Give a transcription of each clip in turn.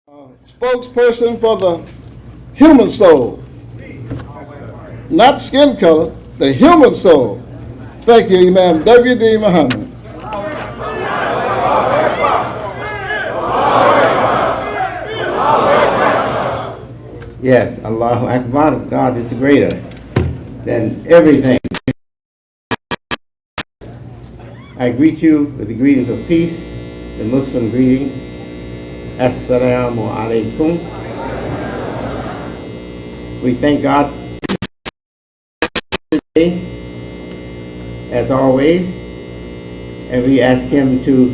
Spokesperson for the human soul, not skin color, the human soul. Thank you, Imam W.D. Mohammed. Yes, Allahu Akbar, God is greater than everything. I greet you with the greetings of peace, the Muslim greeting. Assalamu alaikum. We thank God today, as always, and we ask Him to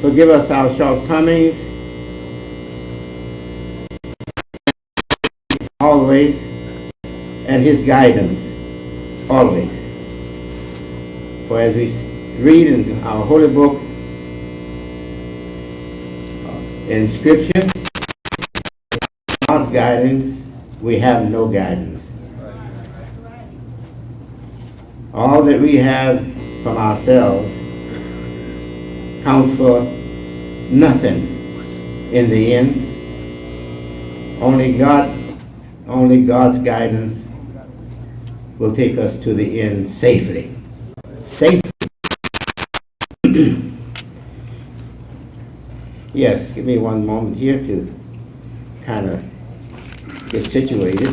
forgive us our shortcomings always, and His guidance always. For as we read in our holy book, in Scripture, God's guidance, we have no guidance. All that we have from ourselves counts for nothing in the end. Only God's guidance will take us to the end safely. Yes, give me one moment here to kind of get situated.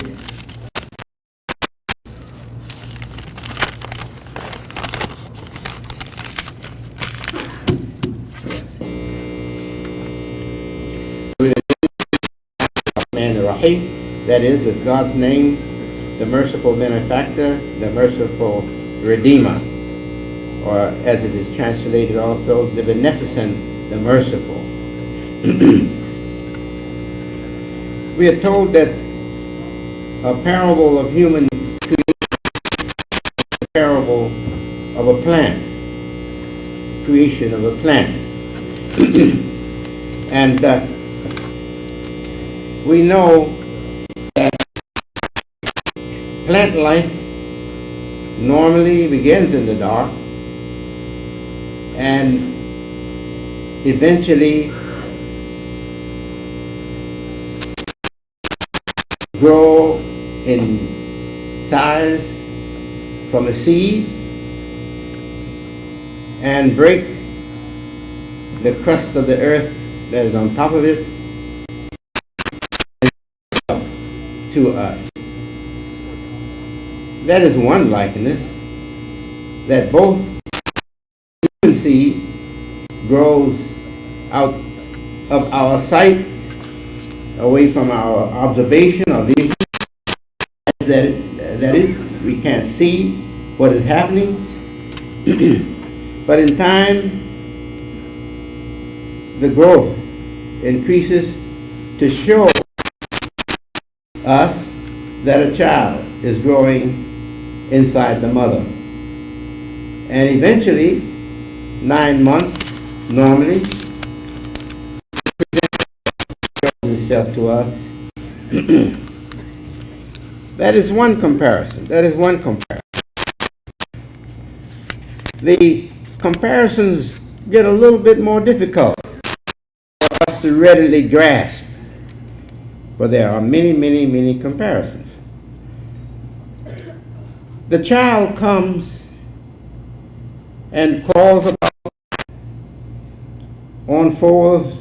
Rahim, that is, with God's name, the merciful benefactor, the merciful redeemer, or as it is translated also, the beneficent, the merciful. We are told that a parable of human creation is a parable of a plant, creation of a plant. And we know that plant life normally begins in the dark and eventually grow in size from a seed and break the crust of the earth that is on top of it to us. That is one likeness, that both human seed grows out of our sight, away from our observation or vision. That is, we can't see what is happening. But in time, the growth increases to show us that a child is growing inside the mother. And eventually, 9 months normally, shows itself to us. That is one comparison. The comparisons get a little bit more difficult for us to readily grasp. But there are many, many, many comparisons. The child comes and crawls about on fours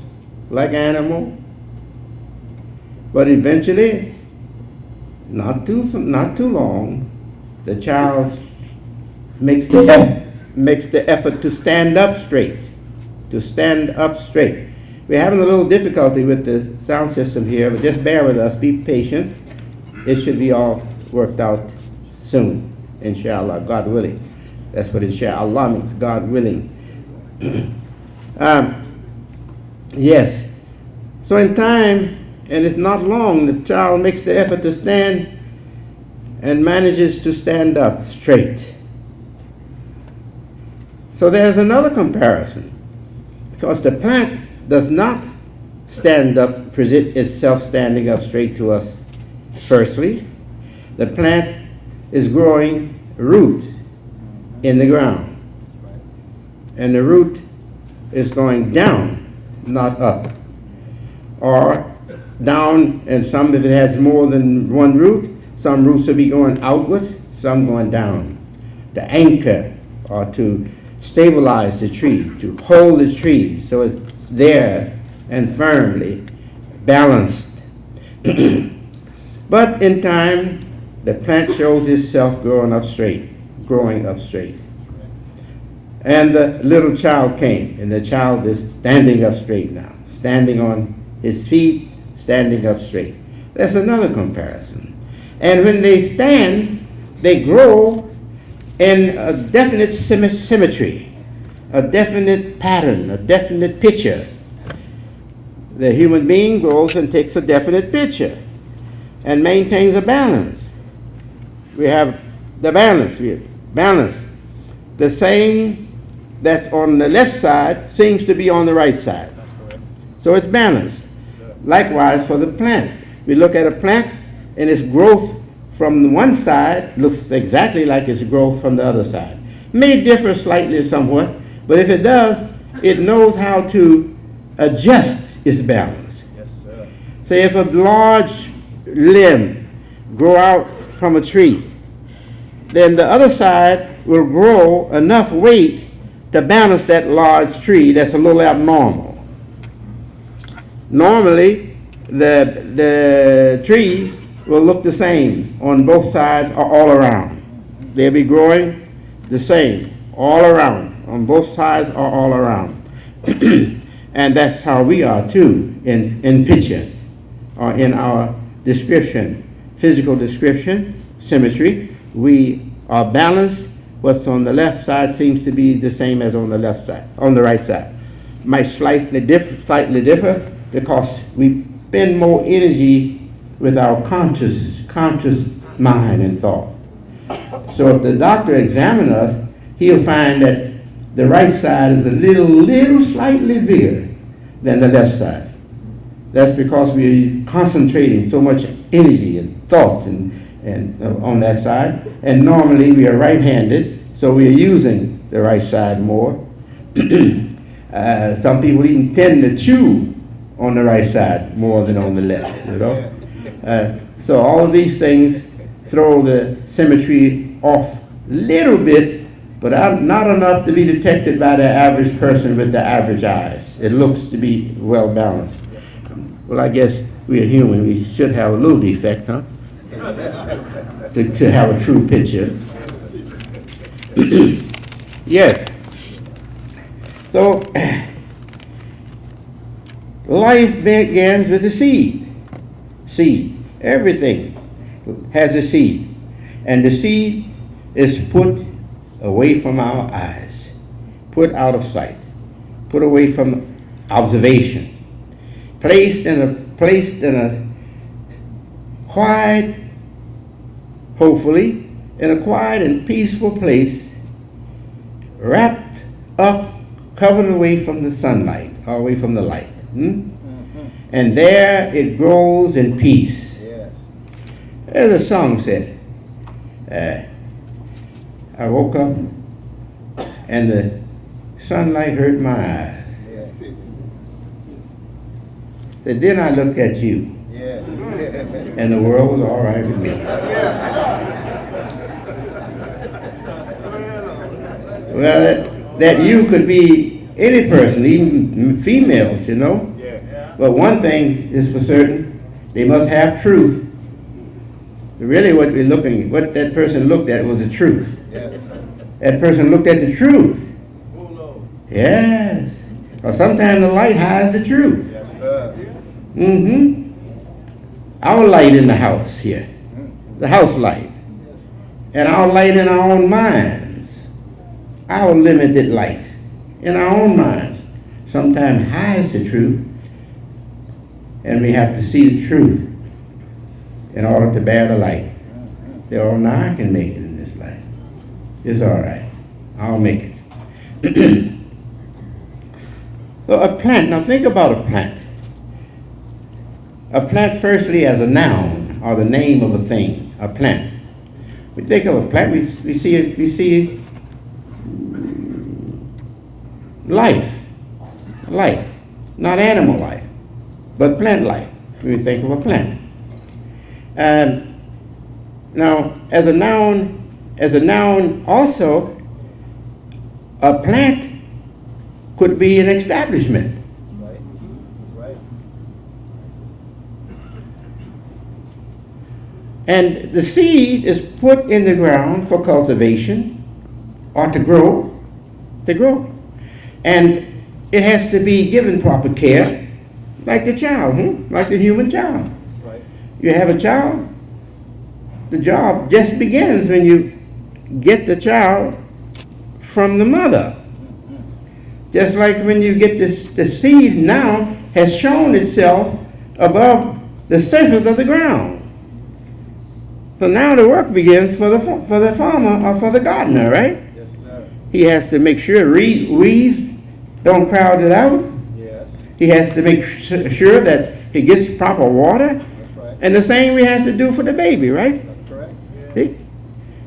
like animal, but eventually, not too long, the child makes the effort to stand up straight. We're having a little difficulty with the sound system here, but just bear with us, be patient. It should be all worked out soon, inshallah, God willing. That's what inshallah means, God willing. Yes. So in time, and it's not long, the child makes the effort to stand and manages to stand up straight. So there's another comparison, because the plant does not stand up, present itself standing up straight to us. Firstly, the plant is growing roots in the ground, and the root is going down, not up. or down, and some, if it has more than one root, some roots will be going outward, some going down. To anchor or to stabilize the tree, to hold the tree so it's there and firmly balanced. But in time, the plant shows itself growing up straight. And the little child came, and the child is standing up straight now, standing on his feet, standing up straight. That's another comparison. And when they stand, they grow in a definite symmetry, a definite pattern, a definite picture. The human being grows and takes a definite picture and maintains a balance. We have the balance. We have balance. The same that's on the left side seems to be on the right side. That's correct. So it's balanced. Likewise for the plant. We look at a plant and its growth from the one side looks exactly like its growth from the other side. May differ slightly somewhat, but if it does, it knows how to adjust its balance. Yes, sir. Say if a large limb grow out from a tree, then the other side will grow enough weight to balance that large tree that's a little abnormal. Normally, the tree will look the same on both sides or all around. They'll be growing the same all around, on both sides or all around. And that's how we are too in picture or in our description, physical description, symmetry. We are balanced. What's on the left side seems to be the same as on the left side, on the right side. Might slightly differ because we spend more energy with our conscious mind and thought. So if the doctor examines us, he'll find that the right side is a little slightly bigger than the left side. That's because we're concentrating so much energy and thought and on that side. And normally we are right-handed, so we are using the right side more. Some people even tend to chew on the right side more than on the left, you know. So all of these things throw the symmetry off a little bit, but not enough to be detected by the average person with the average eyes. It looks to be well balanced. Well, I guess we are human. We should have a little defect, huh? to have a true picture. Yes. So, life begins with a seed. Seed. Everything has a seed. And the seed is put away from our eyes, put out of sight, put away from observation, placed in a quiet, hopefully, in a quiet and peaceful place, wrapped up, covered away from the sunlight, or away from the light. And there it grows in peace. Yes. There's a song said, I woke up and the sunlight hurt my eyes. Yes. Said, then I looked at you, Yeah. and the world was all right with me. Well, that you could be any person, even females, you know. Yeah. But one thing is for certain, they must have truth. Really what that person looked at was the truth. Yes. That person looked at the truth. Yes. Or sometimes the light hides the truth. Yes, sir. Our light in the house here, the house light, and our light in our own minds, our limited light in our own minds, sometimes hides the truth, and we have to see the truth in order to bear the light. Say, oh, now I can make it in this light. It's all right. I'll make it. So a plant, now think about a plant. A plant firstly as a noun, or the name of a thing, a plant. We think of a plant, we see life, not animal life. but plant life. We think of a plant. Now, as a noun also, a plant could be an establishment. That's right. That's right. And the seed is put in the ground for cultivation or to grow. And it has to be given proper care, like the child, like the human child. Right. You have a child, the job just begins when you get the child from the mother. Just like when you get the seed now has shown itself above the surface of the ground. So now the work begins for the farmer or for the gardener, right? Yes, sir. He has to make sure weeds don't crowd it out. Yes. He has to make sure that he gets proper water. That's right. And the same we have to do for the baby, right? That's correct. See?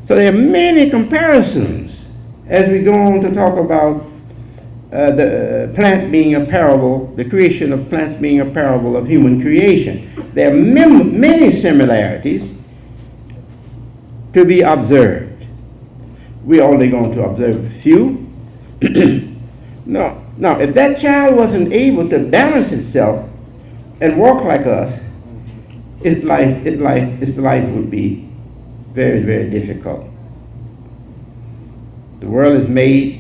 So there are many comparisons as we go on to talk about the plant being a parable, the creation of plants being a parable of human creation. There are many similarities to be observed. We're only going to observe a few. Now, if that child wasn't able to balance itself and walk like us, its life would be very, very difficult. The world is made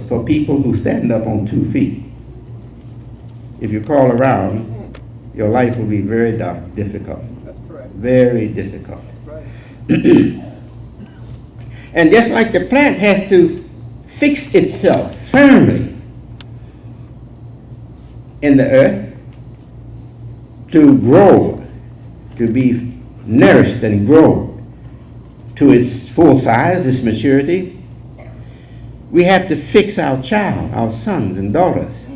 for people who stand up on 2 feet. If you crawl around, your life will be very difficult. That's correct. Very difficult. That's right. And just like the plant has to fix itself firmly in the earth to grow, to be nourished and grow to its full size, its maturity, we have to fix our child, our sons and daughters.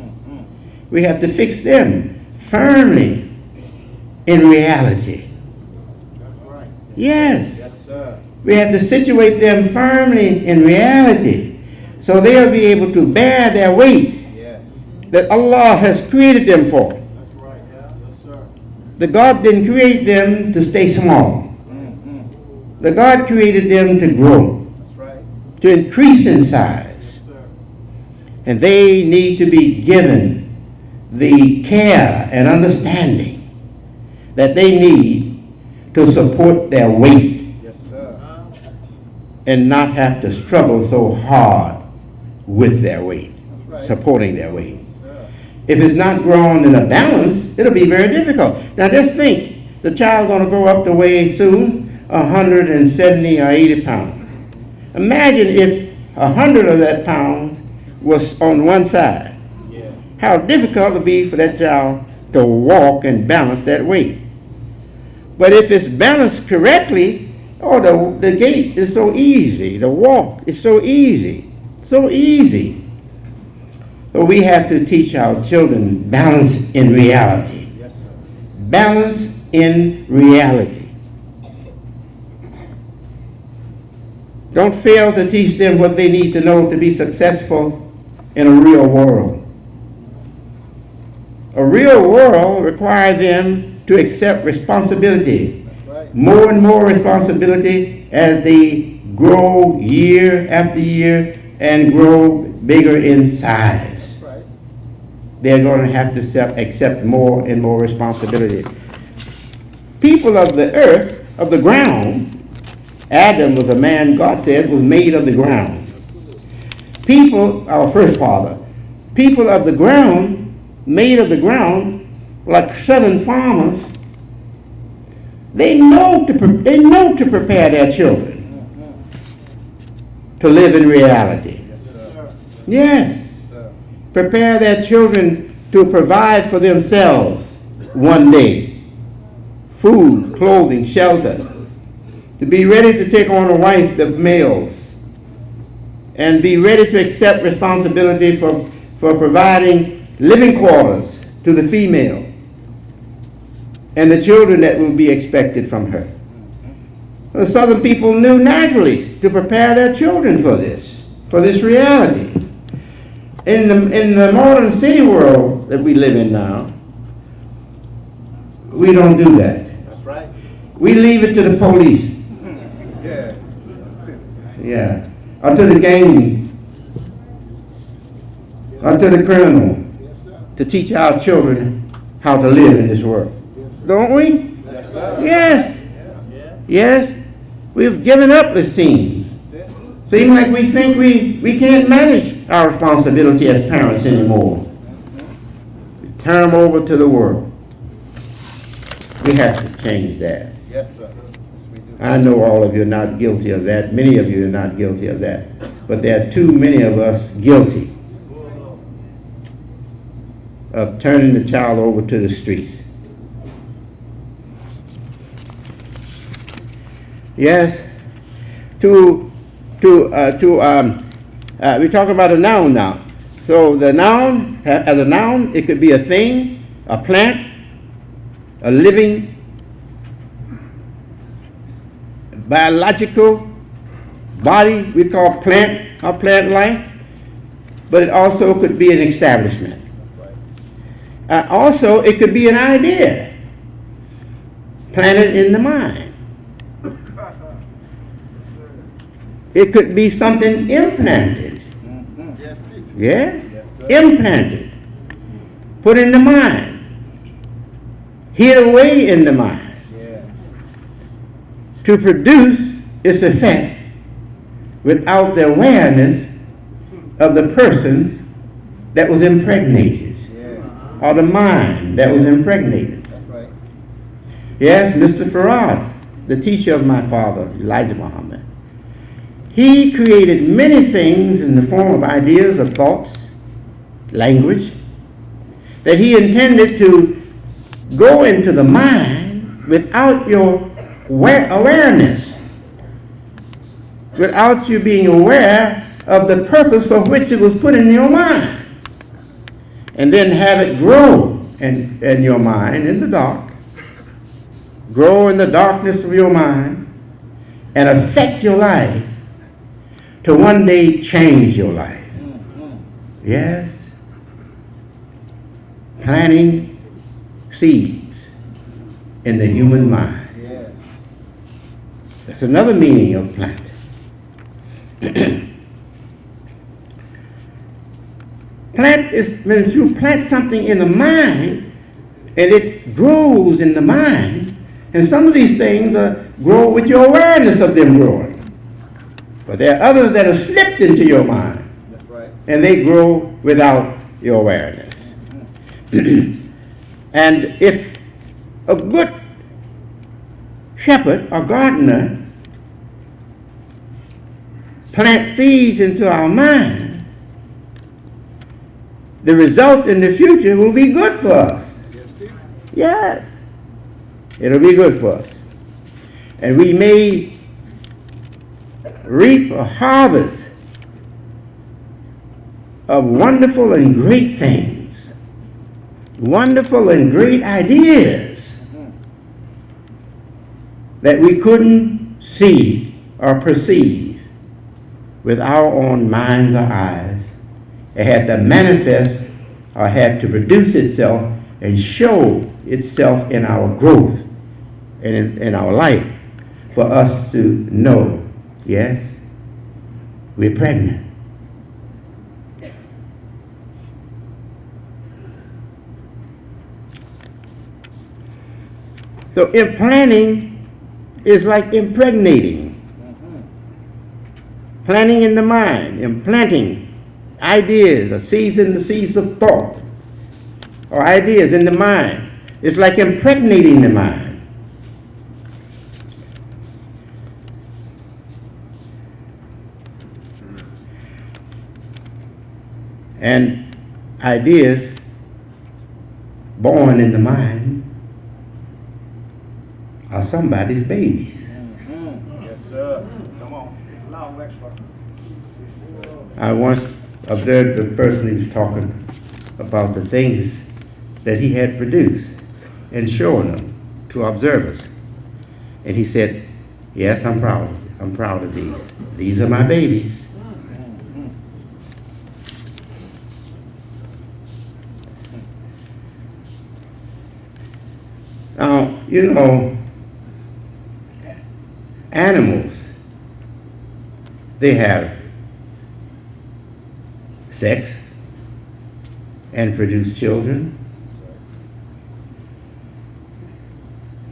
We have to fix them firmly in reality. That's right. Yes. Yes, sir. We have to situate them firmly in reality so they'll be able to bear their weight Yes. that Allah has created them for. That's right. Yeah. Yes, sir. The God didn't create them to stay small. The God created them to grow, That's right. to increase in size. Yes, sir. And they need to be given the care and understanding that they need to support their weight Yes, sir. and not have to struggle so hard with their weight, That's right. supporting their weight. Yes, sir. If it's not grown in a balance, it'll be very difficult. Now just think, the child going to grow up to weigh soon 170 or 80 pounds. Imagine if 100 of that pound was on one side. Yeah. How difficult it would be for that child to walk and balance that weight. But if it's balanced correctly, the gait is so easy. The walk is so easy. So easy. So we have to teach our children balance in reality. Yes, sir. Balance in reality. Don't fail to teach them what they need to know to be successful in a real world. A real world requires them to accept responsibility, That's right. more and more responsibility as they grow year after year and grow bigger in size. That's right. They're going to have to accept more and more responsibility. People of the earth, of the ground, Adam was a man, God said, was made of the ground. People, our first father, people of the ground, made of the ground, like southern farmers, they know to prepare their children to live in reality. Yes, sir. Yes, Yes, sir. prepare their children to provide for themselves one day. Food, clothing, shelter. To be ready to take on a wife, the males, and be ready to accept responsibility for providing living quarters to the female and the children that will be expected from her. The southern people knew naturally to prepare their children for this reality. In the modern city world that we live in now, We don't do that. That's right. We leave it to the police, Yeah. yeah, or to the gang, or to the criminal, to teach our children how to live in this world. Don't we? Yes, sir. Yes. Yes. We've given up, it seems. Seems like we think we can't manage our responsibility as parents anymore. We turn them over to the world. We have to change that. Yes, sir. Yes, we do. I know all of you are not guilty of that. Many of you are not guilty of that. But there are too many of us guilty of turning the child over to the streets. Yes, we're talking about a noun now. So the noun, as a noun, it could be a thing, a plant, a living, biological body we call plant or plant life, but it also could be an establishment. Also, it could be an idea planted in the mind. It could be something implanted. Yes? Implanted. Put in the mind. Hid away in the mind. Yeah. To produce its effect without the awareness of the person that was impregnated. Yeah. Or the mind that was impregnated. That's right. Yes, Mr. Farad, the teacher of my father, Elijah Mohammed. He created many things in the form of ideas or thoughts, language, that he intended to go into the mind without your awareness, without you being aware of the purpose for which it was put in your mind, and then have it grow in your mind in the dark, grow in the darkness of your mind, and affect your life to one day change your life. Yes. Planting seeds in the human mind. Yeah. That's another meaning of plant. Plant is when you plant something in the mind and it grows in the mind, and some of these things grow with your awareness of them growing. But there are others that are slipped into your mind. That's right. And they grow without your awareness. And if a good shepherd or gardener plants seeds into our mind, the result in the future will be good for us. Yes, it'll be good for us. And we may reap a harvest of wonderful and great things, wonderful and great ideas that we couldn't see or perceive with our own minds or eyes. It had to manifest or had to produce itself and show itself in our growth and in our life for us to know, yes, we're pregnant. So implanting is like impregnating. Planting in the mind, implanting ideas or seeds in the seeds of thought or ideas in the mind. It's like impregnating the mind. And ideas born in the mind are somebody's babies. Yes, sir. Come on. Long way for I once observed a person who was talking about the things that he had produced and showing them to observers. And he said, yes, I'm proud. I'm proud of these. These are my babies. Now, you know, animals, they have sex and produce children.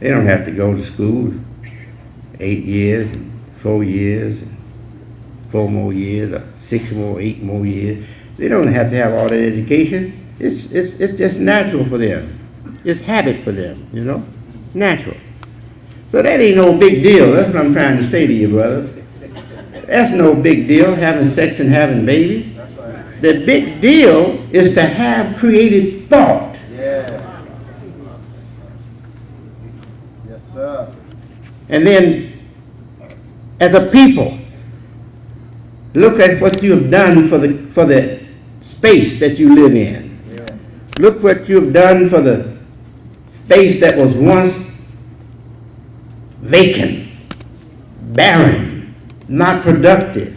They don't have to go to school 8 years, and 4 years, and 4 more years, or 6 more, 8 more years. They don't have to have all that education. It's just natural for them. It's habit for them, you know, natural. So that ain't no big deal. That's what I'm trying to say to you, brothers. That's no big deal, having sex and having babies. That's right. The big deal is to have creative thought. Yeah. Yes, sir. And then, as a people, look at what you have done for the space that you live in. Yes. Look what you've done for the space that was once vacant, barren, not productive.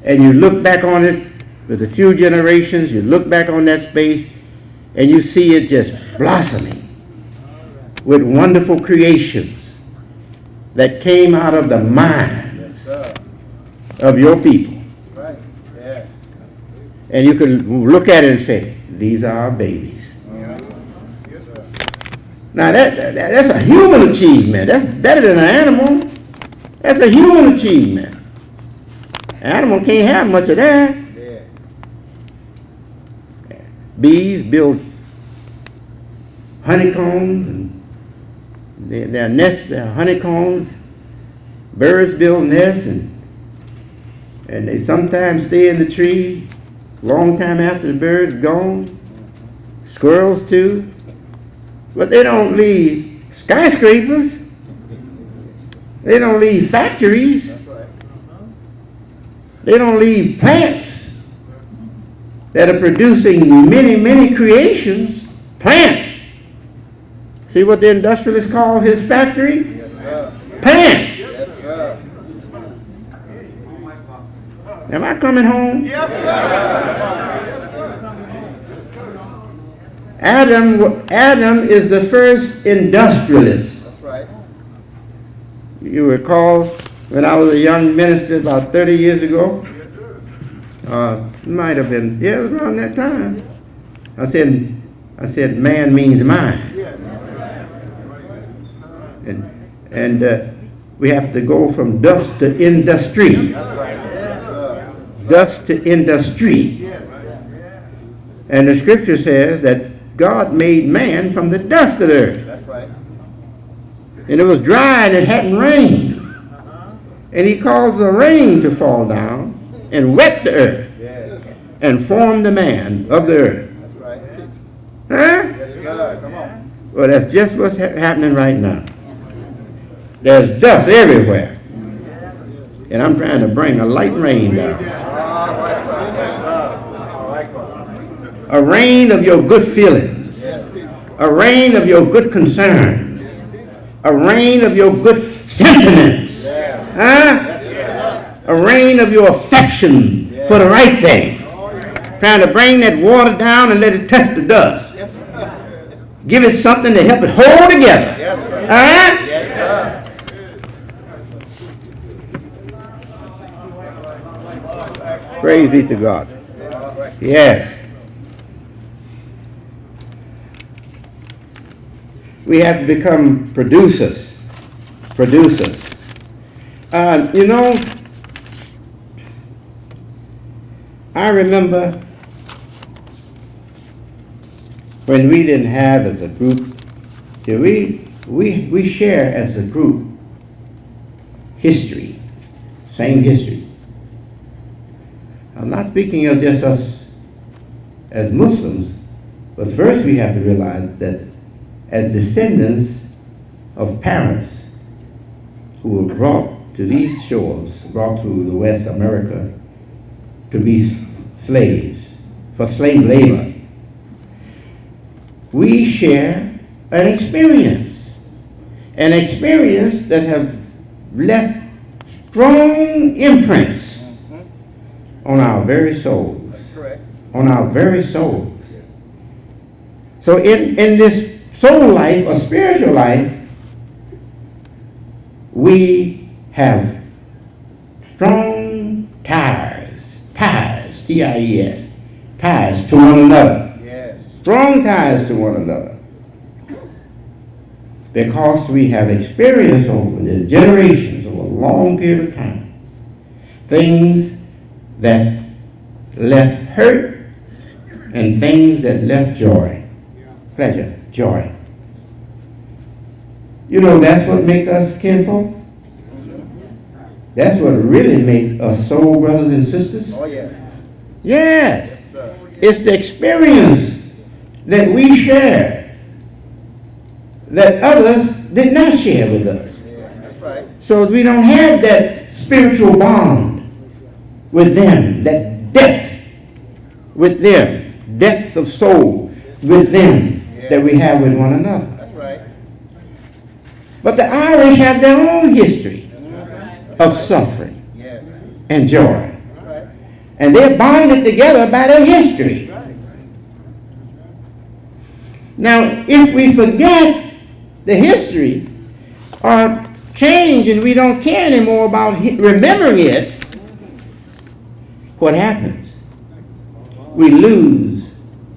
And you look back on it with a few generations, you look back on that space, and you see it just blossoming with wonderful creations that came out of the mind Yes, sir. of your people. Right. Yes. And you can look at it and say, these are our babies. Yes, sir. Now that's a human achievement. That's better than an animal. That's a human achievement. Animal can't have much of that. Yeah. Bees build honeycombs, and their nests, their honeycombs. Birds build nests, and they sometimes stay in the tree long time after the bird's gone. Squirrels too. But they don't leave skyscrapers. They don't leave factories. That's right. They don't leave plants that are producing many, many creations. Plants. See what the industrialist call his factory? Yes, sir. Plant. Yes, sir. Am I coming home? Yes, sir. Adam is the first industrialist. That's right. You recall when I was a young minister about 30 years ago? Might have been, yeah, it was around that time. I said, man means mind. And we have to go from dust to industry. That's right. Yes, sir. Dust to industry. And the scripture says that God made man from the dust of the earth. That's right. And it was dry and it hadn't rained. And he caused the rain to fall down and wet the earth Yes. and formed the man of the earth. That's right. Huh? Yes, sir. Come on. Well, that's just what's happening right now. There's dust everywhere. And I'm trying to bring a light rain down. All right, brother. Yes, sir. All right, brother. A rain of your good feelings. Yes, teacher. A rain of your good concerns. A rain of your good sentiments. Yeah. Huh? A rain of your affection for the right thing. Trying to bring that water down and let it touch the dust. Yes, sir. Give it something to help it hold together. Yes, sir. Huh? Yes, sir. Praise be to God. Yes. We have to become producers. Producers. You know, I remember when we didn't have as a group, see, we share as a group history, same history. I'm not speaking of just us as Muslims, but first we have to realize that as descendants of parents who were brought to these shores, brought to the West America to be slaves, for slave labor, we share an experience that have left strong imprints on our very souls. Correct. On our very souls. So in this soul life or spiritual life, we have strong ties, T-I-E-S, ties to one another. Yes. Strong ties to one another. Because we have experienced over the generations, over a long period of time, things that left hurt and things that left joy, pleasure, joy. You know, that's what makes us kinfolk. That's what really makes us soul brothers and sisters. Oh, yeah. Yes. Yes, sir. It's the experience that we share that others did not share with us. Yeah, that's right. So we don't have that spiritual bond with them, that depth with them, depth of soul with them that we have with one another. That's right. But the Irish have their own history of suffering Yes. and joy. That's right. And they're bonded together by their history. Now, if we forget the history or change and we don't care anymore about remembering it, what happens? We lose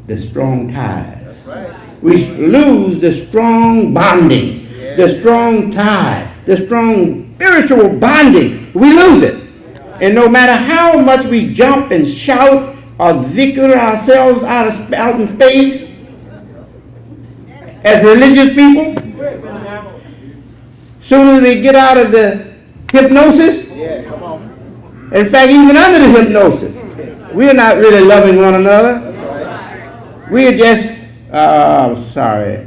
the strong ties. That's right. We lose the strong bonding, the strong tie, the strong spiritual bonding. We lose it. And no matter how much we jump and shout or victor ourselves out in space as religious people, soon as we get out of the hypnosis, Yeah, come on. in fact, even under the hypnosis, we're not really loving one another. We're just, sorry,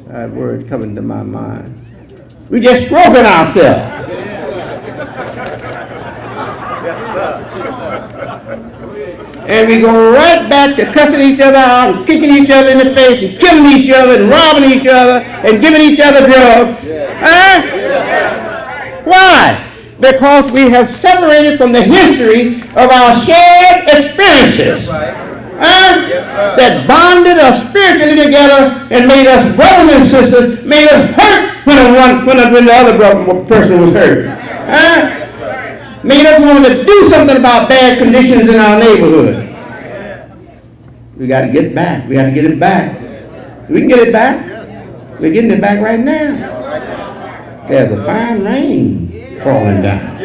that word coming to my mind. We're just stroking ourselves. Yes, sir. And we go right back to cussing each other out and kicking each other in the face and killing each other and robbing each other and giving each other drugs. Huh? Why? Because we have separated from the history of our shared experiences. That bonded us spiritually together and made us brothers and sisters, made us hurt when the other person was hurt. Made us want to do something about bad conditions in our neighborhood. We got to get it back. We got to get it back. We can get it back. We're getting it back right now. There's a fine rain falling down.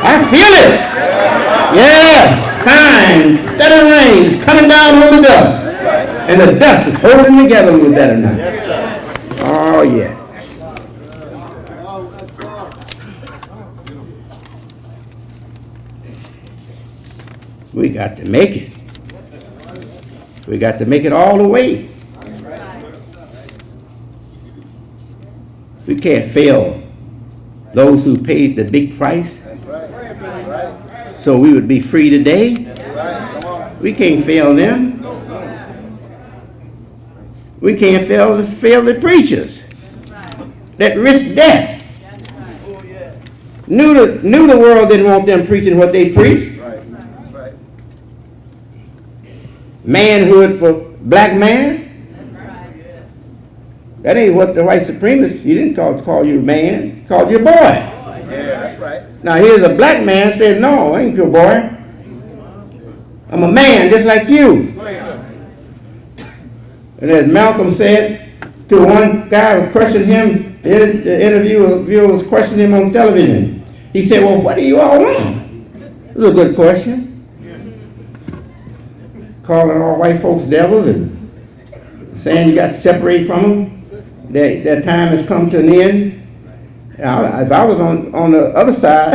I feel it. Yeah, fine, steady rains coming down on the dust. And the dust is holding together a little better now. Oh, yeah. We got to make it. We got to make it all the way. We can't fail those who paid the big price so we would be free today. We can't fail them. We can't fail the preachers that risked death. Knew the world didn't want them preaching what they preached. Manhood for black man. That ain't what the white supremacist, he didn't call you man, he called you a boy. Yeah, that's right. Now here's a black man saying, no, I ain't your boy. I'm a man just like you. And as Malcolm said to one guy who questioned him, the interviewer was questioning him on television. He said, well, what do you all want? It was a good question. Calling all white folks devils and saying you got to separate from them. That time has come to an end. If I was on the other side,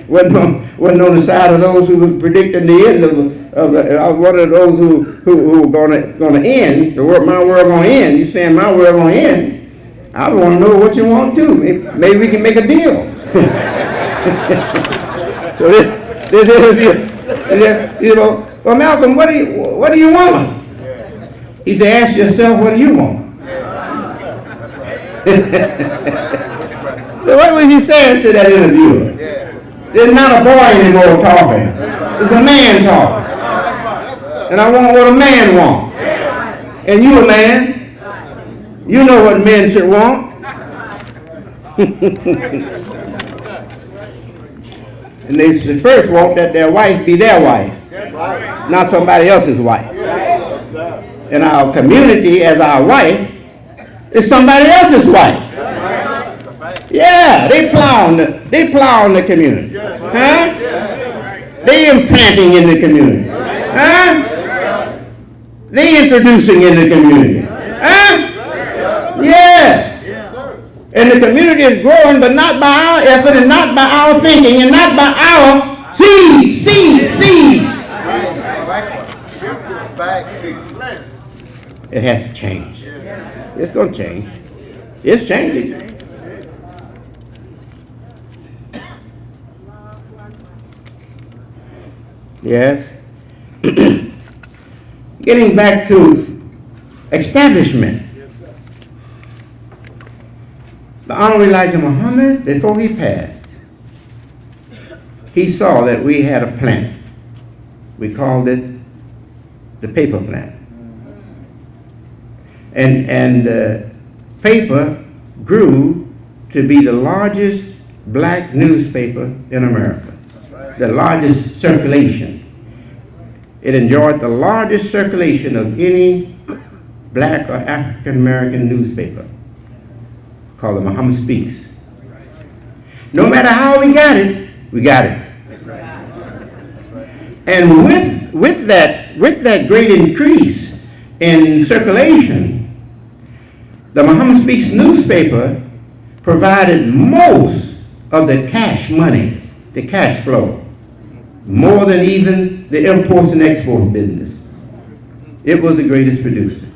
wasn't on the side of those who were predicting the end I was one of those who were going to end. My world going to end. You saying my world going to end? I want to know what you want to do. Maybe we can make a deal. So this is, you know. Well, Malcolm, what do you want? He said, ask yourself, what do you want? So what was he saying to that interviewer? There's not a boy anymore talking. It's a man talking. And I want what a man wants. And you a man. You know what men should want. And they first want that their wife be their wife, not somebody else's wife. And our community as our wife is somebody else's wife. Yeah, they plow in the community. Huh? They implanting in the community. Huh? They introducing in the community. Huh? Yeah. And the community is growing, but not by our effort and not by our thinking and not by our seeds. It has to change. It's going to change. It's changing. Yes. Getting back to establishment. The Honorable Elijah Muhammad, before he passed, he saw that we had a plant. We called it the paper plant. And paper grew to be the largest black newspaper in America, the largest circulation. It enjoyed the largest circulation of any black or African American newspaper, called the Mohammed Speaks. No matter how we got it, we got it. And with that great increase in circulation, the Mohammed Speaks newspaper provided most of the cash money, the cash flow, more than even the imports and export business. It was the greatest producer.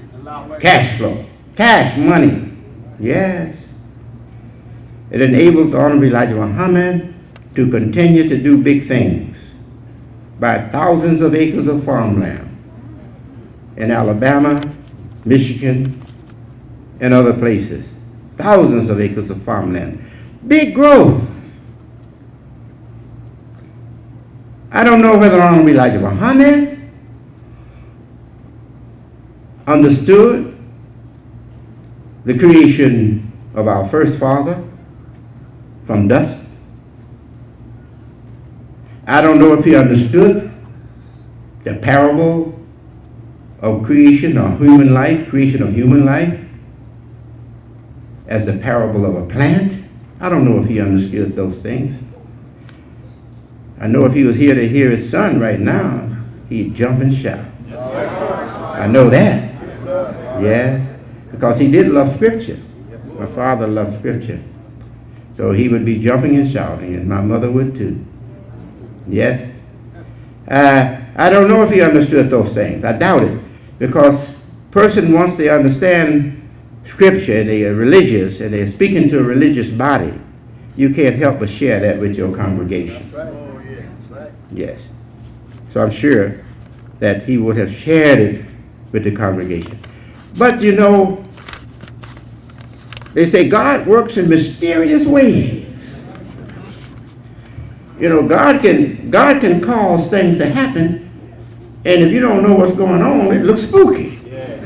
Cash flow, cash money, yes. It enabled the Honorable Elijah Muhammad to continue to do big things, buy thousands of acres of farmland in Alabama, Michigan, and other places. Thousands of acres of farmland. Big growth. I don't know whether Honorable Elijah Muhammad understood the creation of our first father from dust. I don't know if he understood the parable of creation of human life, creation of human life, as the parable of a plant. I don't know if he understood those things. I know if he was here to hear his son right now, he'd jump and shout. I know that. Yes, because he did love Scripture. My father loved Scripture. So he would be jumping and shouting, and my mother would too. Yes. I don't know if he understood those things. I doubt it. Because person, once they understand Scripture and they are religious and they're speaking to a religious body, you can't help but share that with your congregation. Yes. So I'm sure that he would have shared it with the congregation. But you know, they say God works in mysterious ways. You know, God can cause things to happen, and if you don't know what's going on, it looks spooky. Yeah,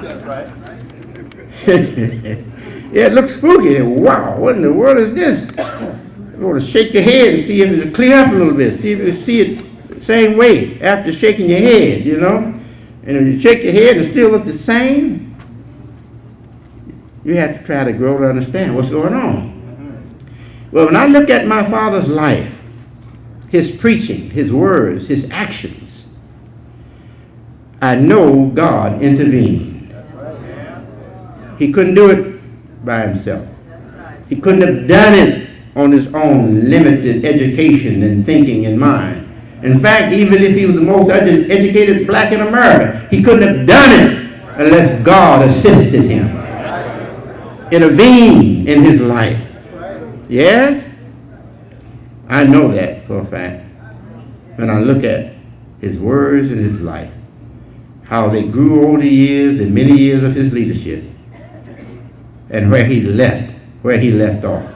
that's right. Yeah, it looks spooky. Wow, what in the world is this? You want to shake your head and see if it'll clear up a little bit. See if you see it the same way after shaking your head, you know. And if you shake your head and still look the same, you have to try to grow to understand what's going on. Well, when I look at my father's life, his preaching, his words, his actions, I know God intervened. He couldn't do it by himself. He couldn't have done it on his own limited education and thinking and mind. In fact, even if he was the most educated black in America, he couldn't have done it unless God assisted him, intervened in his life. Yes? I know that for a fact. When I look at his words and his life, how they grew over the years, the many years of his leadership, and where he left off.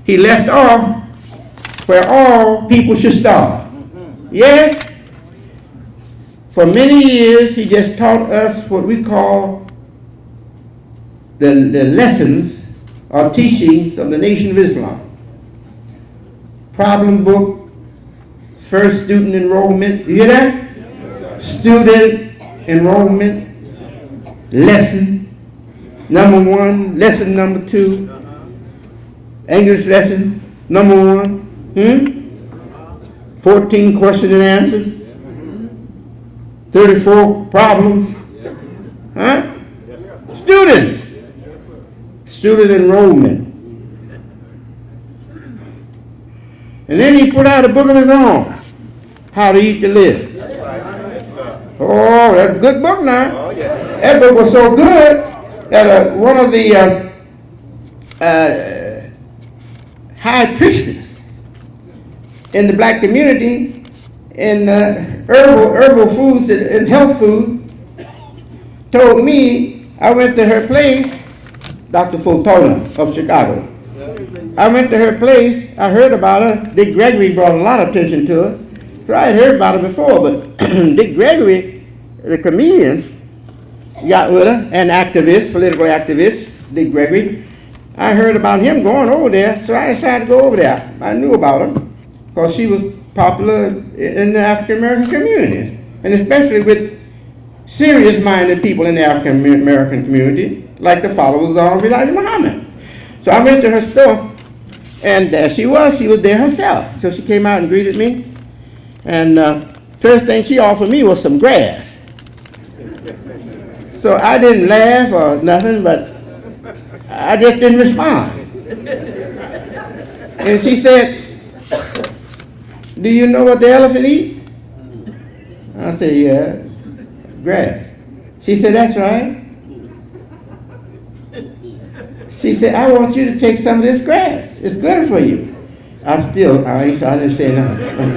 He left off where all people should start. Yes? For many years, he just taught us what we call the lessons or teachings of the Nation of Islam. Problem book, first student enrollment. You hear that? Student enrollment, lesson number 1, lesson number 2, English lesson number 1, 14 question and answers, 34 problems, huh? Student enrollment. And then he put out a book of his own, How to Eat to Live. Oh, that's a good book now. That book was so good that one of the high priestess in the black community in herbal foods and health food told me, I went to her place, Dr. Fultona of Chicago. I went to her place, I heard about her. Dick Gregory brought a lot of attention to her. So I had heard about her before, but Dick Gregory, the comedian, got with her, an activist, political activist, Dick Gregory. I heard about him going over there, so I decided to go over there. I knew about her because she was popular in the African American communities, and especially with serious-minded people in the African American community, like the followers of Elijah Muhammad. So I went to her store, and there she was there herself. So she came out and greeted me, and first thing she offered me was some grass. So I didn't laugh or nothing, but I just didn't respond. And she said, "Do you know what the elephant eat?" I said, "Yeah, grass." She said, "That's right." She said, "I want you to take some of this grass. It's good for you." I didn't say nothing.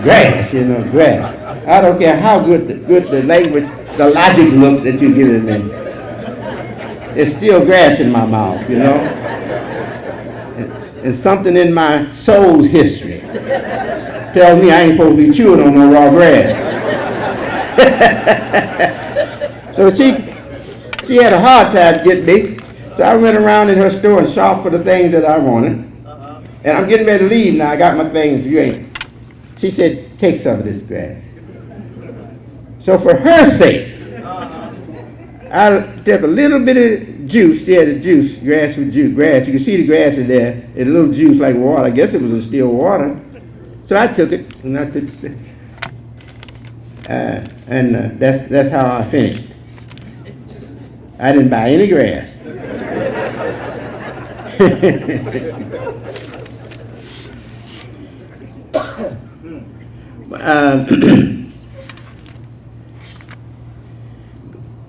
Grass, grass. I don't care how good the language, the logic looks that you're giving me. There's still grass in my mouth, And something in my soul's history tells me I ain't supposed to be chewing on no raw grass. So she had a hard time getting me. So I went around in her store and shopped for the things that I wanted. And I'm getting ready to leave now. I got my things. She said, "Take some of this grass." So for her sake, I took a little bit of juice. She had a juice, grass with juice, grass. You can see the grass in there. It's a little juice like water. I guess it was a still water. So I took it, and that's how I finished. I didn't buy any grass.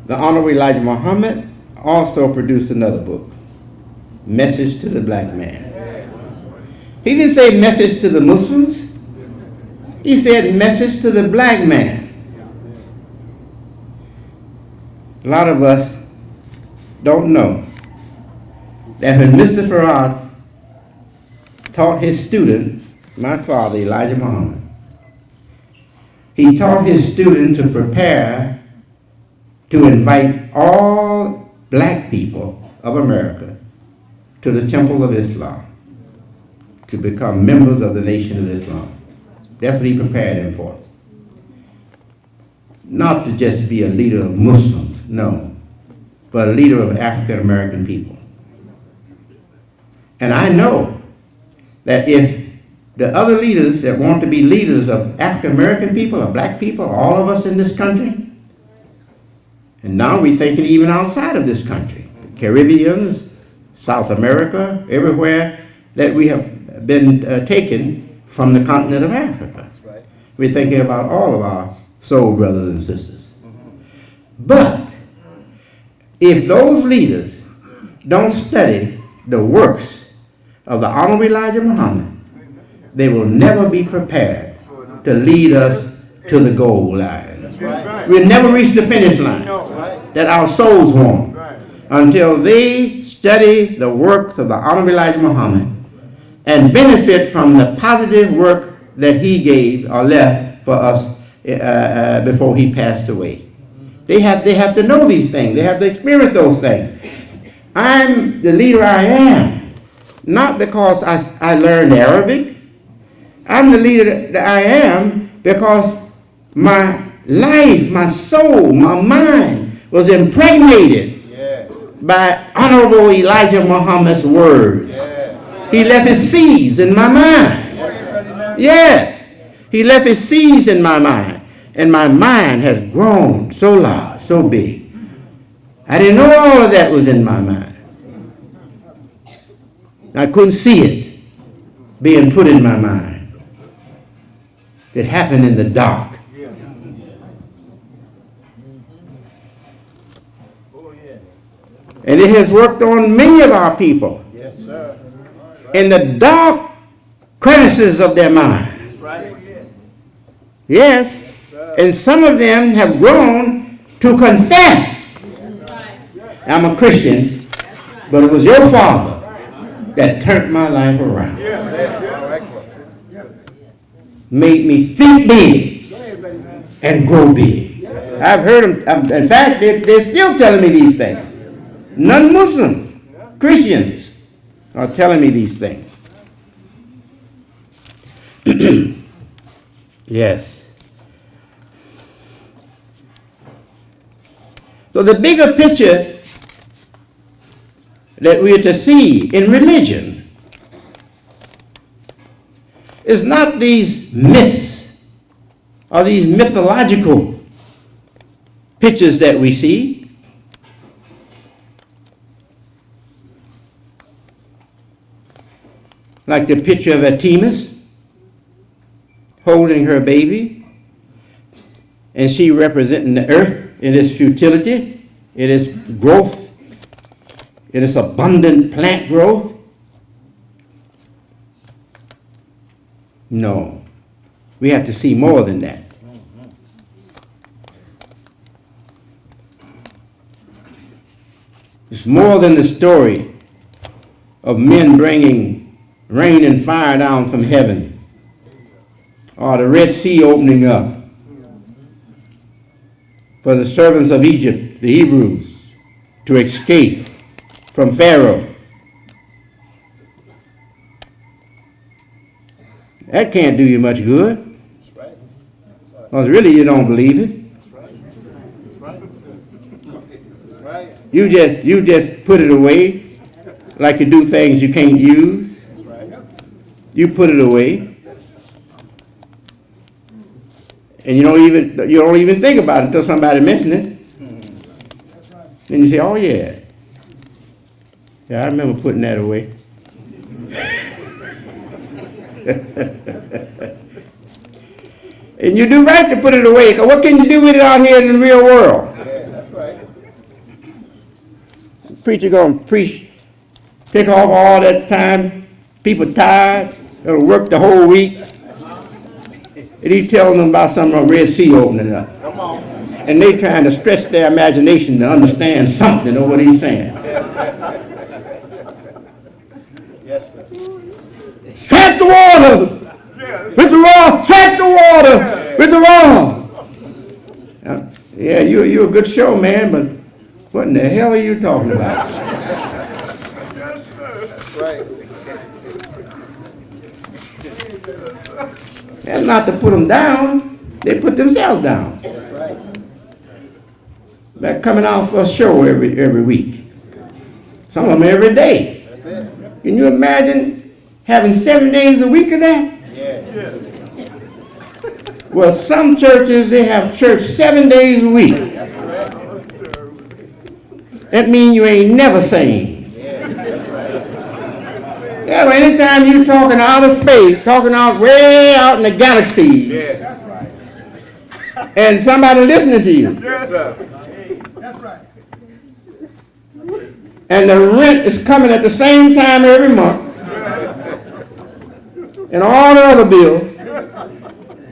The Honorable Elijah Muhammad also produced another book, Message to the Black Man. He didn't say message to the Muslims. He said message to the black man. A lot of us don't know that when Mr. Farad taught his student, my father, Elijah Muhammad, he taught his student to prepare to invite all black people of America to the Temple of Islam to become members of the Nation of Islam. That's what he prepared him for. Not to just be a leader of Muslims, no, but a leader of African American people. And I know that if the other leaders that want to be leaders of African American people or black people, all of us in this country, and now we're thinking even outside of this country, the Caribbeans, South America, everywhere that we have been taken from the continent of Africa. Right. We're thinking about all of our soul brothers and sisters. But if those leaders don't study the works of the Honorable Elijah Muhammad, they will never be prepared to lead us to the goal line. Right. We'll never reach the finish line that our souls want until they study the works of the Honorable Elijah Muhammad and benefit from the positive work that he gave or left for us before he passed away. They have to know these things. They have to experience those things. I'm the leader I am, not because I learned Arabic. I'm the leader that I am because my life, my soul, my mind was impregnated by Honorable Elijah Muhammad's words. He left his seeds in my mind. Yes, he left his seeds in my mind. And my mind has grown so large, so big. I didn't know all of that was in my mind. I couldn't see it being put in my mind. It happened in the dark. And it has worked on many of our people. Yes, sir. In the dark crevices of their minds. Yes. And some of them have grown to confess, I'm a Christian, but it was your father that turned my life around. Made me think big and grow big. I've heard them, in fact, they're still telling me these things. Non-Muslims, Christians are telling me these things. Yes. So the bigger picture that we are to see in religion is not these myths or these mythological pictures that we see. Like the picture of Artemis holding her baby, and she representing the earth in its futility, in its growth, in its abundant plant growth. No, we have to see more than that. It's more than the story of men bringing rain and fire down from heaven, or the Red Sea opening up for the servants of Egypt, the Hebrews, to escape from Pharaoh. That can't do you much good. Because really you don't believe it. You just put it away like you do things you can't use. You put it away. And you don't even think about it until somebody mentions it. Then you say, oh yeah. Yeah, I remember putting that away. And you do right to put it away, because what can you do with it out here in the real world? The preacher gonna preach, take off all that time, people tired, they'll work the whole week. And he's telling them about some Red Sea opening up. And they trying to stretch their imagination to understand something of what he's saying. Yes, sir. Strike the water with the rod. Strike the water with the rod. Yeah, you're a good show, man, but what in the hell are you talking about? That's right. That's not to put them down. They put themselves down. They're coming out for a show every week. Some of them every day. That's it. Can you imagine having 7 days a week of that? Yeah. Well, some churches, they have church 7 days a week. That's correct. That means you ain't never sane. Yeah, that's right. Yeah, well, anytime you talking out of space, talking out way out in the galaxies, Yeah, that's right. and somebody listening to you, Yes, sir. and the rent is coming at the same time every month, and all the other bills,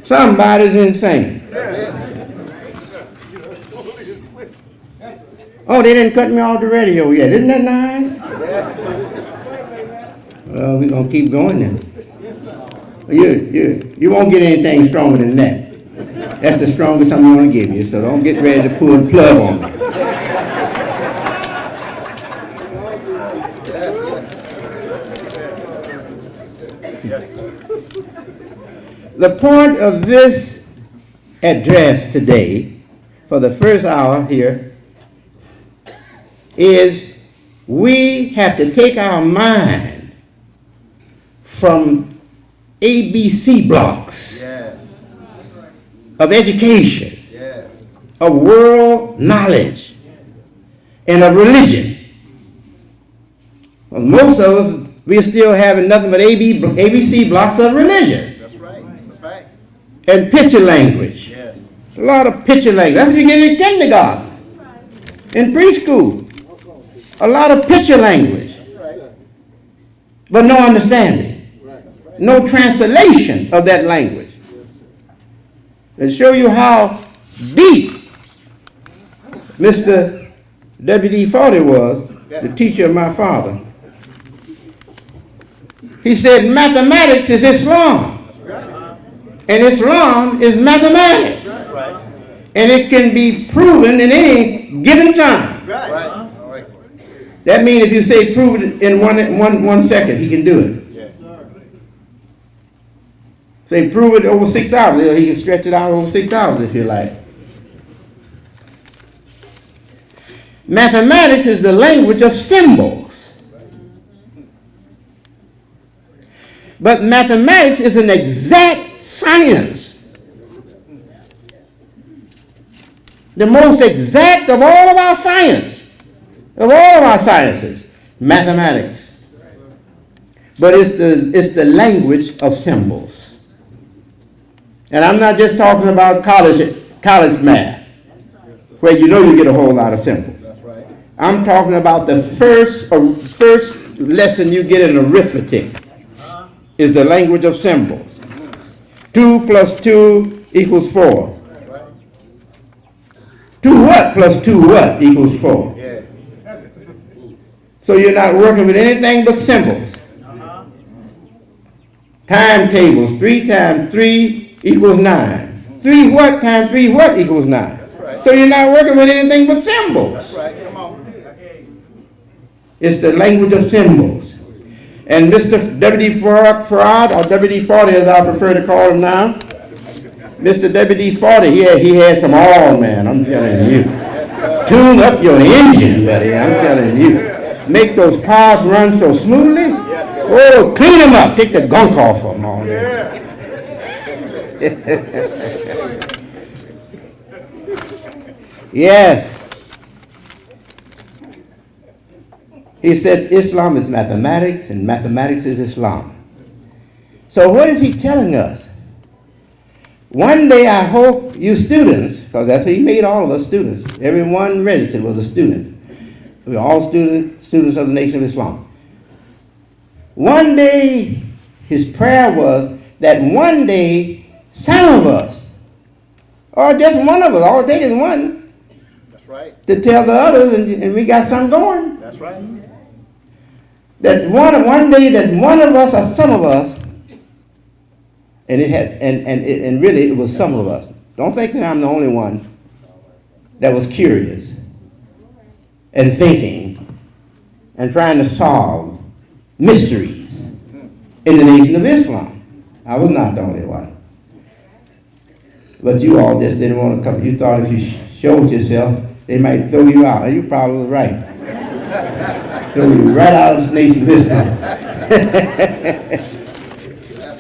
somebody's insane. Oh, they didn't cut me off the radio yet. Isn't that nice? Well, we're going to keep going then. You won't get anything stronger than that. That's the strongest I'm going to give you, so don't get ready to pull the plug on me. The point of this address today, for the first hour here, is we have to take our mind from ABC blocks Yes. of education, Yes. of world knowledge, and of religion. Well, most of us, we're still having nothing but ABC blocks of religion That's right. It's a fact. and picture language. Yes. A lot of picture language. That's what you get in kindergarten, in preschool. A lot of picture language, but no understanding, no translation of that language. To show you how deep Mr. W.D. Forty was, the teacher of my father. He said mathematics is Islam, and Islam is mathematics, That's right. and it can be proven in any given time. Right. All right. That means if you say prove it in one second, he can do it. Yeah. Say prove it over 6 hours, he can stretch it out over 6 hours if you like. Mathematics is the language of symbols. But mathematics is an exact science. The most exact of all of our science, of all of our sciences, mathematics. But it's the language of symbols. And I'm not just talking about college math, where you know you get a whole lot of symbols. That's right. I'm talking about the first lesson you get in arithmetic is the language of symbols. 2 plus 2 equals 4. 2 what plus 2 what equals 4. Yeah. So you're not working with anything but symbols. Timetables, 3 times 3 equals 9. 3 what times 3 what equals 9. So you're not working with anything but symbols. That's right. Come on. It's the language of symbols. And Mr. W.D. Farad, or W.D. Forty as I prefer to call him now, Mr. W.D. Forty, he had some all, man, I'm telling you. Tune up your engine, buddy, I'm telling you. Make those cars run so smoothly. Oh, clean them up, take the gunk off of them all day. Yes. He said Islam is mathematics and mathematics is Islam. So what is he telling us? One day I hope you students, because that's what he made all of us students. Everyone registered was a student. We were all students of the Nation of Islam. One day his prayer was that one day some of us, or just one of us, all it takes is one, That's right. to tell the others and we got something going. That's right. That one day that one of us or some of us, and really it was some of us. Don't think that I'm the only one that was curious and thinking and trying to solve mysteries in the Nation of Islam. I was not the only one. But you all just didn't want to come. You thought if you showed yourself, they might throw you out. And you probably was right. Throw you right out of the Nation of Islam.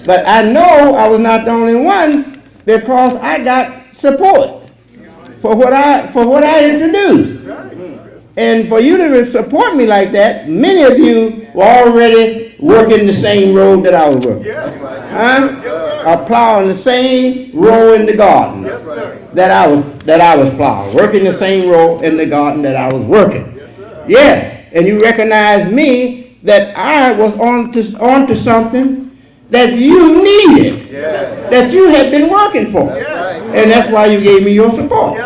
But I know I was not the only one because I got support for what I introduced. And for you to support me like that, many of you were already working the same road that I was working. Or plowing the same row in the garden that I was plowing. Working the same row in the garden that I was working. Yes, and you recognize me that I was onto something that you needed, that you had been working for. And that's why you gave me your support.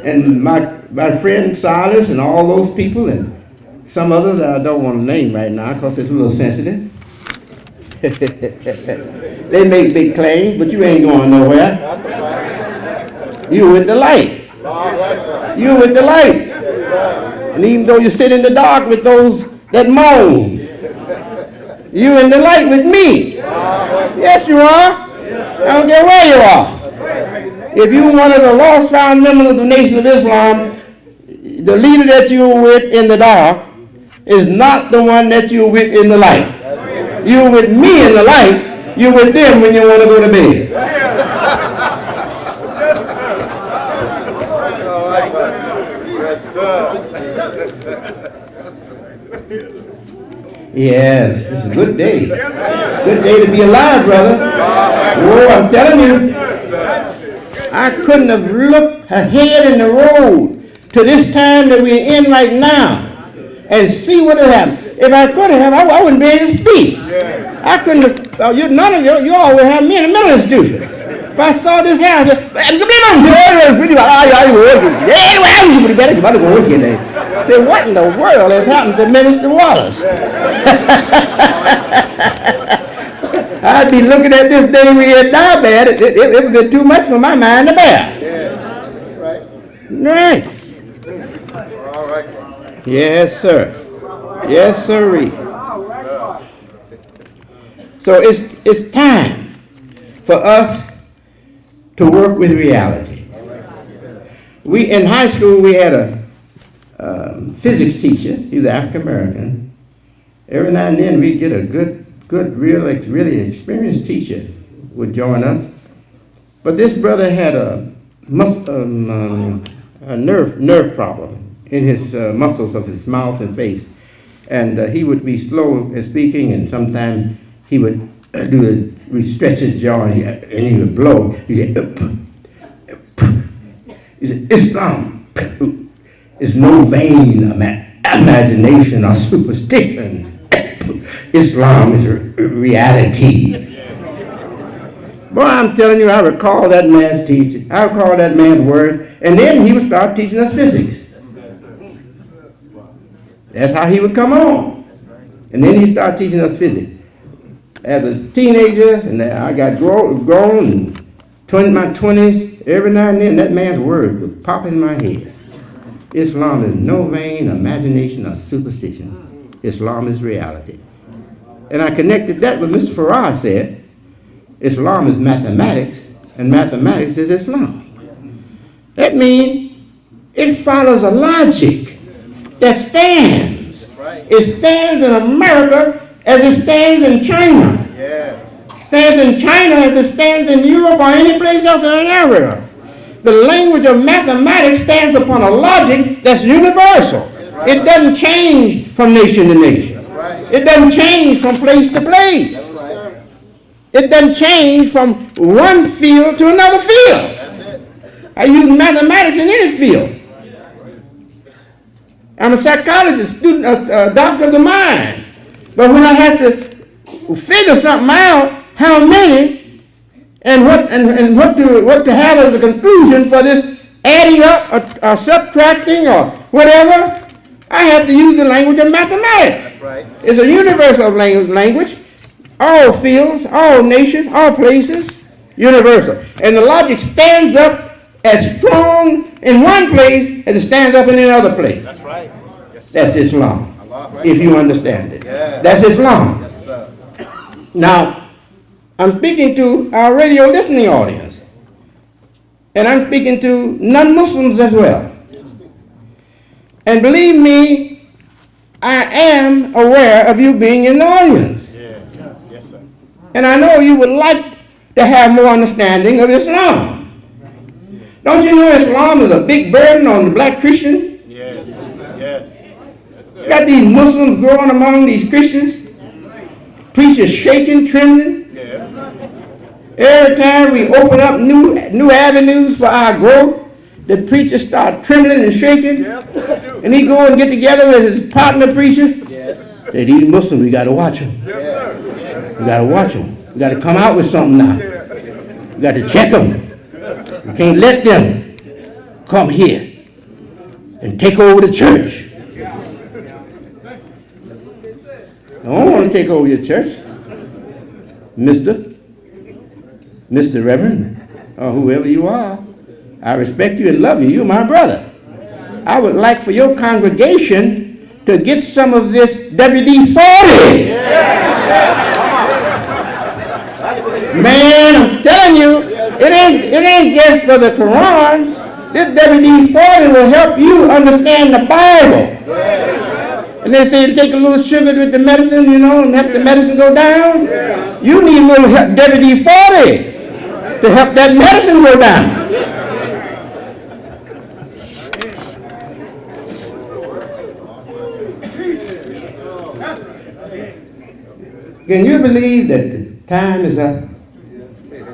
And my friend Silas and all those people and some others that I don't want to name right now because it's a little sensitive. They make big claims, but you ain't going nowhere. You with the light. You with the light. And even though you sit in the dark with those that moan, you in the light with me. Yes, you are. I don't care where you are. If you're one of the lost found members of the Nation of Islam, the leader that you're with in the dark is not the one that you're with in the light. You're with me in the light. You're with them when you want to go to bed. Yes, sir. Yes, it's a good day. Good day to be alive, brother. Oh, I'm telling you, I couldn't have looked ahead in the road to this time that we're in right now and see what would happen. If I could have, I wouldn't be able to speak. I couldn't have, none of you all would have me in the mental institution. If I saw this house, I said, what in the world has happened to Minister Wallace? I'd be looking at this day we had now bad. It would be too much for my mind to bear. Right. All right. Yes, sir. Yes, sirree. So it's time for us to work with reality. We in high school we had a physics teacher. He was African American. Every now and then we'd get a good, really experienced teacher would join us. But this brother had a nerve problem in his muscles of his mouth and face. And he would be slow in speaking, and sometimes he would stretch his jaw and he would blow. He said, Islam is no vain imagination or superstition. Islam is reality. Boy, I'm telling you, I recall that man's teaching. I recall that man's word. And then he would start teaching us physics. That's how he would come on. And then he started teaching us physics. As a teenager, and I got grown, and in my 20s, every now and then that man's word would pop in my head. Islam is no vain imagination or superstition. Islam is reality. And I connected that with Mr. Farrar said, Islam is mathematics, and mathematics is Islam. That means it follows a logic that stands. It stands in America as it stands in China. Stands in China as it stands in Europe or any place else in Africa. The language of mathematics stands upon a logic that's universal. It doesn't change from nation to nation. It doesn't change from place to place. It doesn't change from one field to another field. I use mathematics in any field. I'm a psychologist, student, a doctor of the mind. But when I have to figure something out, how many and what to have as a conclusion for this adding up or subtracting or whatever, I have to use the language of mathematics. It's a universal language. All fields, all nations, all places, universal. And the logic stands up as strong in one place as it stands up in another place. That's right. Yes, that's Islam, if you understand it. Yeah. That's Islam. Yes, sir. Now, I'm speaking to our radio listening audience, and I'm speaking to non-Muslims as well. And believe me, I am aware of you being in the audience. Yeah. Yes, sir. And I know you would like to have more understanding of Islam. Don't you know Islam is a big burden on the black Christian? Yes. Yes. Got these Muslims growing among these Christians. Preachers shaking, trembling. Yeah. Every time we open up new avenues for our growth, the preachers start trembling and shaking. Yes, they do. And he go and get together with his partner preacher. Yes. Say, these Muslims, we got to watch them. Yes, sir. We got to watch them. We got to come out with something now. We got to check them. We can't let them come here and take over the church. I don't want to take over your church, Mr. Reverend, or whoever you are. I respect you and love you. You're my brother. I would like for your congregation to get some of this WD-40. Man, I'm telling you, it ain't just for the Quran. This WD-40 will help you understand the Bible. And they say take a little sugar with the medicine, and help the medicine go down. You need a little WD-40 to help that medicine go down. Can you believe that the time is up?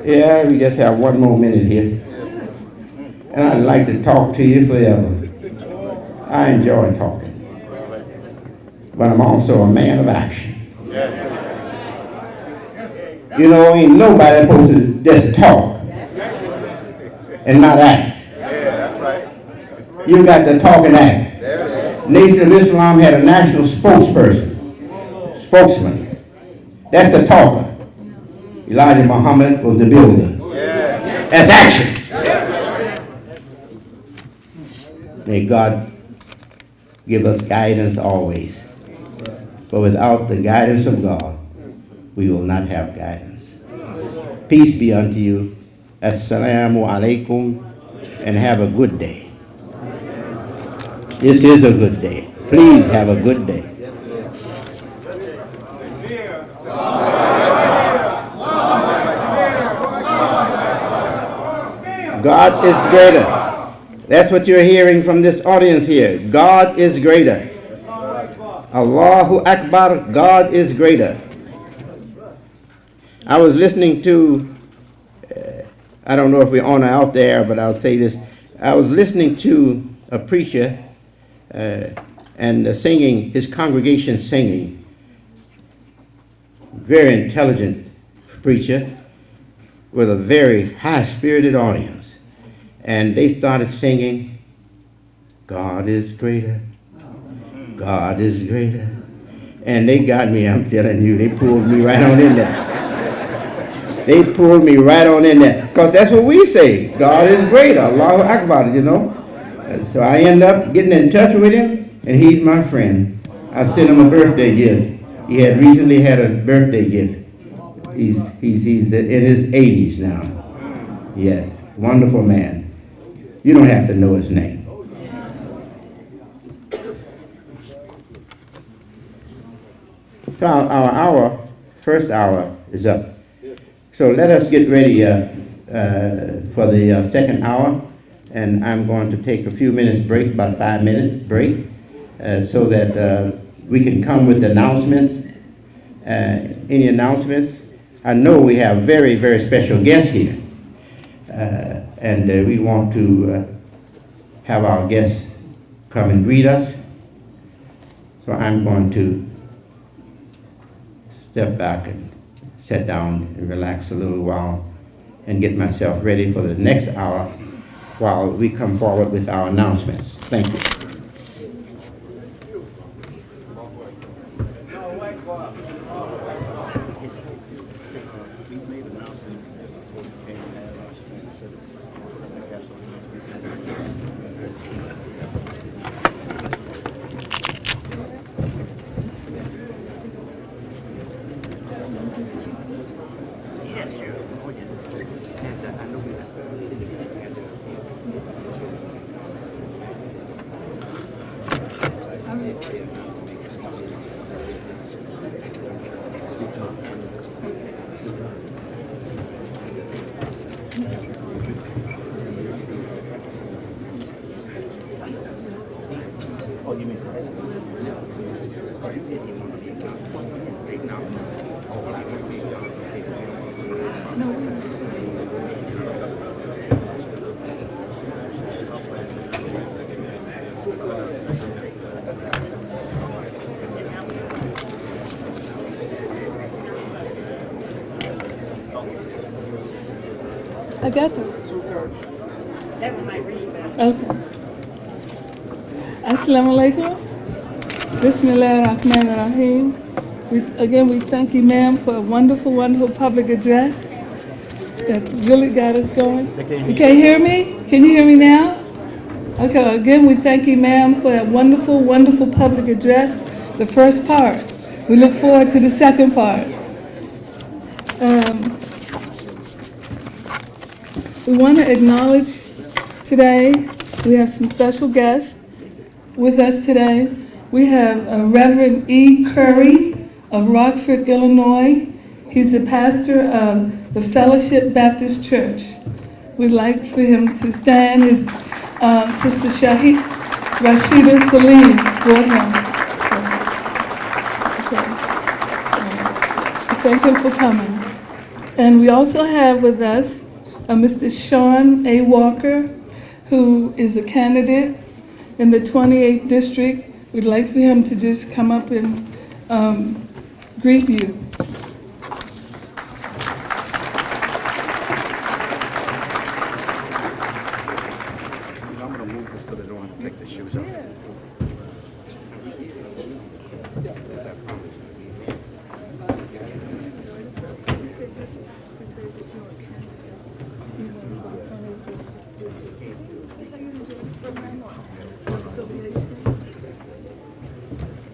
Yeah, we just have one more minute here. And I'd like to talk to you forever. I enjoy talking. But I'm also a man of action. Ain't nobody supposed to just talk and not act. You got to talk and act. Nation of Islam had a national spokesman. That's the talker. Elijah Muhammad was the builder. That's action. May God give us guidance always. But without the guidance of God, we will not have guidance. Peace be unto you. Assalamu alaikum, and have a good day. This is a good day. Please have a good day. God is greater. That's what you're hearing from this audience here. God is greater. Allahu Akbar, God is greater. I was listening to, I don't know if we're on or out there, but I'll say this. I was listening to a preacher and singing, his congregation singing. Very intelligent preacher with a very high-spirited audience. And they started singing, God is greater. God is greater. And they got me, I'm telling you, they pulled me right on in there. They pulled me right on in there. Because that's what we say. God is greater. Allahu Akbar, And so I end up getting in touch with him, and he's my friend. I sent him a birthday gift. He had recently had a birthday gift. He's in his 80s now. Yeah, wonderful man. You don't have to know his name. So our first hour is up. So let us get ready for the second hour. And I'm going to take a few minutes break, about 5 minutes break, so that we can come with announcements. Any announcements? I know we have very, very special guests here. And we want to have our guests come and greet us. So I'm going to step back and sit down and relax a little while and get myself ready for the next hour while we come forward with our announcements. Thank you. I got this. Okay. Assalamu alaikum. Bismillahirrahmanirrahim. We thank you, ma'am, for a wonderful, wonderful public address that really got us going. You can't hear me? Can you hear me now? Okay, again, we thank you, ma'am, for a wonderful, wonderful public address, the first part. We look forward to the second part. We want to acknowledge today, we have some special guests with us today. We have Reverend E. Curry of Rockford, Illinois. He's the pastor of the Fellowship Baptist Church. We'd like for him to stand. His Sister Rashida Salim brought him. Thank him for coming. And we also have with us Mr. Sean A. Walker, who is a candidate in the 28th District. We'd like for him to just come up and greet you. I'm going to move this so they don't have to take their shoes off.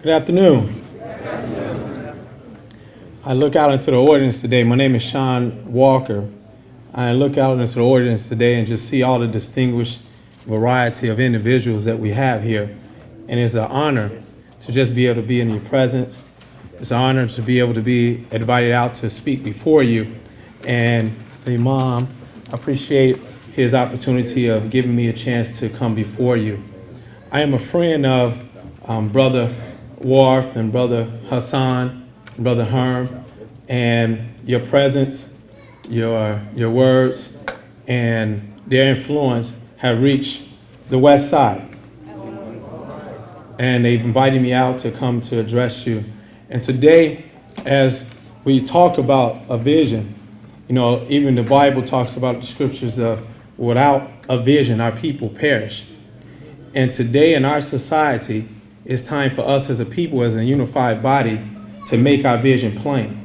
Good afternoon. I look out into the audience today. My name is Sean Walker. I look out into the audience today and just see all the distinguished variety of individuals that we have here. And it's an honor to just be able to be in your presence. It's an honor to be able to be invited out to speak before you. And the Imam, I appreciate his opportunity of giving me a chance to come before you. I am a friend of Brother Wharf and Brother Hassan, and Brother Herm, and your presence, your words, and their influence have reached the West Side. And they've invited me out to come to address you. And today, as we talk about a vision, you know, even the Bible talks about the scriptures of without a vision, our people perish. And today in our society, it's time for us as a people, as a unified body, to make our vision plain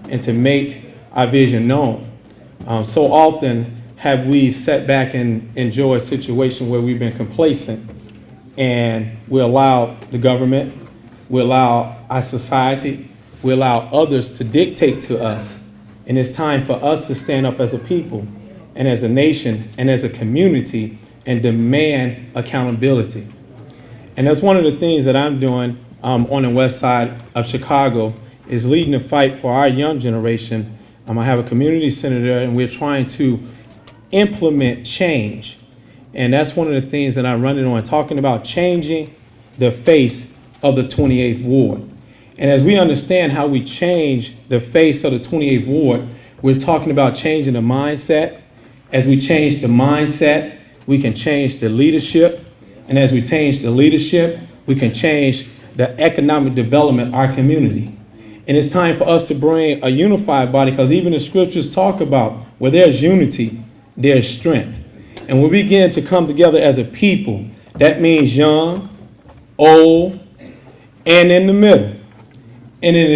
and to make our vision known. So often have we sat back and enjoyed a situation where we've been complacent and we allow the government, we allow our society, we allow others to dictate to us. And it's time for us to stand up as a people and as a nation and as a community and demand accountability. And that's one of the things that I'm doing on the west side of Chicago, is leading the fight for our young generation. I have a community center there, and we're trying to implement change. And that's one of the things that I'm running on, talking about changing the face of the 28th Ward. And as we understand how we change the face of the 28th Ward, we're talking about changing the mindset. As we change the mindset, we can change the leadership. And as we change the leadership, we can change the economic development of our community. And it's time for us to bring a unified body, because even the scriptures talk about where there's unity, there's strength. And when we begin to come together as a people, that means young, old, and in the middle. And in